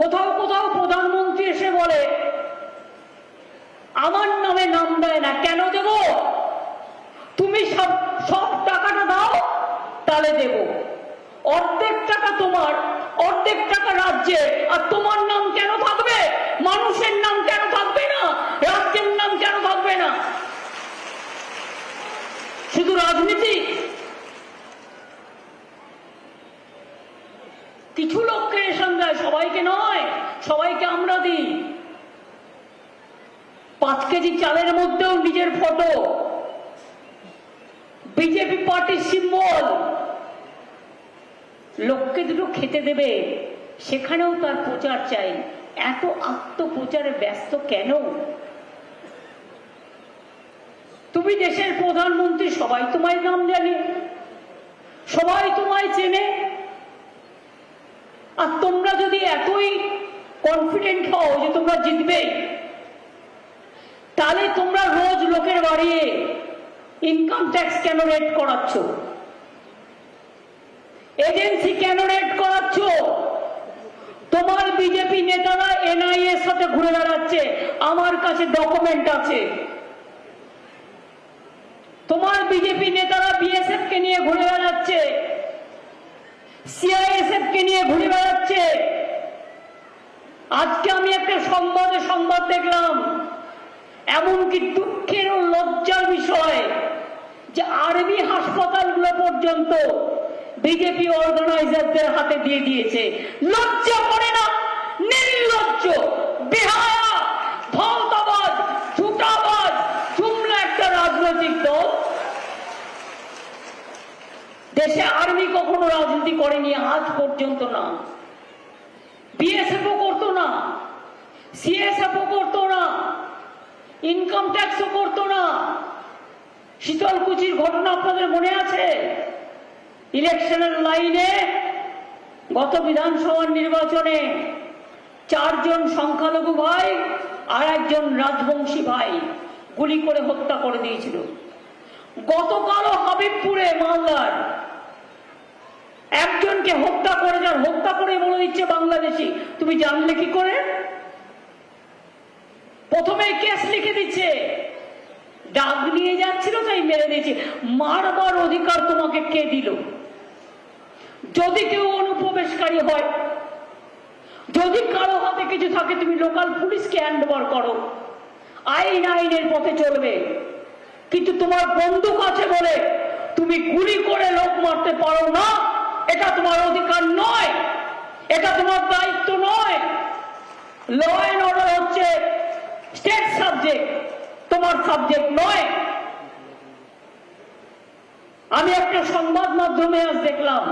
কোথাও কোথাও প্রধানমন্ত্রী এসে বলে আমার নামে নাম দেয় না, কেন দেব? তুমি সব টাকাটা দাও, তাহলে দেব। অর্ধেক টাকা তোমার, অর্ধেক টাকা রাজ্যে, আর তোমার নাম কেন থাকবে? মানুষের নাম কেন থাকবে না? রাজ্যের নাম কেন থাকবে না? শুধু রাজনীতি? কিছু লোককে রেশন দেয়, সবাইকে নয়। সবাইকে আমরা দিই। 5 কেজি চালের মধ্যেও নিজের ফটো, বিজেপি পার্টির সিম্বল। লোককে দুটো খেতে দেবে, সেখানেও তার প্রচার চাই। এত আত্মপ্রচারে ব্যস্ত কেন? তুমি দেশের প্রধানমন্ত্রী, সবাই তোমায় নাম জানে, সবাই তোমায় চেনে। আর তোমরা যদি এতই কনফিডেন্ট হও যে তোমরা জিতবে, তাহলে তোমরা রোজ লোকের বাড়ি ইনকাম ট্যাক্স কেন রেড করাচ্ছ? এজেন্সি কেন রেড করাচ্ছ? তোমার বিজেপি নেতারা এনআইএ এর সাথে ঘুরে বেড়াচ্ছে, আমার কাছে ডকুমেন্ট আছে। তোমার বিজেপি নেতারা বিএসএফ কে নিয়ে ঘুরে বেড়াচ্ছে, সিআইএসএফ কে নিয়ে ঘুরে বেড়াচ্ছে। আজকে আমি একটা সংবাদ দেখলাম, এমনকি দুঃখের ও লজ্জার বিষয় যে আর্মি হাসপাতালগুলো পর্যন্ত বিজেপি অর্গানাইজারদের হাতে দিয়ে দিয়েছে। লজ্জা করে না? নির্লজ্জ, বেহায়া, ধমতাবাজ, ঝুটাবাজ, জুমলা একটা রাজনৈতিক দল। দেশে আর্মি কখনো রাজনীতি করেনি আজ পর্যন্ত, না। বিএসএফ ও করতো না, সিএসএফ ও করতো না, ইনকাম ট্যাক্সও করতো না। শীতলকুচির ঘটনা আপনাদের মনে আছে? ইলেকশনের লাইনে গত বিধানসভার নির্বাচনে 4 জন সংখ্যালঘু ভাই আর 1 জন রাজবংশী ভাই গুলি করে হত্যা করে দিয়েছিল। গতকালও হাবিবপুরে মালদার একজনকে হত্যা করে, যার হত্যা করে বলে দিচ্ছে বাংলাদেশি। তুমি জানলে কি করে? প্রথমে কেস লিখে দিচ্ছে, ডাক নিয়ে যাচ্ছিল তাই মেরে দিয়েছে। মারবার অধিকার তোমাকে কে দিল? যদি কেউ অনুপ্রবেশকারী হয়, যদি কারো হাতে কিছু থাকে, তুমি লোকাল পুলিশকে হ্যান্ডওভার করো, আইনের পথে চলবে। কিন্তু তোমার বন্দুক আছে বলে তুমি গুলি করে লোক মারতে পারো না, এটা তোমার অধিকার নয়, এটা তোমার দায়িত্ব নয়। ল অ্যান্ড অর্ডার হচ্ছে স্টেট সাবজেক্ট, তোমার সাবজেক্ট নয়। আমি একটা সংবাদ মাধ্যমে আজ দেখলাম,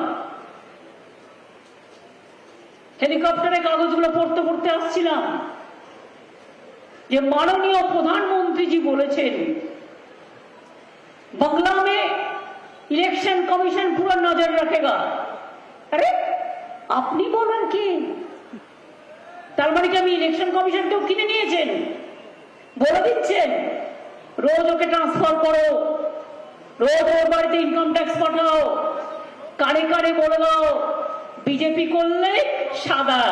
হেলিকপ্টারে কাগজগুলো পড়তে পড়তে আসছিলাম, যে মাননীয় প্রধানমন্ত্রীজি বলেছেন बंगला में इलेक्शन कमीशन पूरा नजर रखेगा। अरे আপনি বলেন কি? তার মানে কি আমি ইলেকশন কমিশনকেও কিনে নিয়েছেন? বলে দিচ্ছেন রোজ ওকে ট্রান্সফার করো, রোজ ওর বাড়িতে ইনকাম ট্যাক্স পাঠাও, কানে কানে বলে দাও বিজেপি করলে সাদা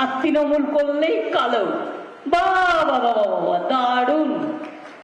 আর তৃণমূল করলেই কালো। বাহ বাহ বাহ বাহ, দারুণ।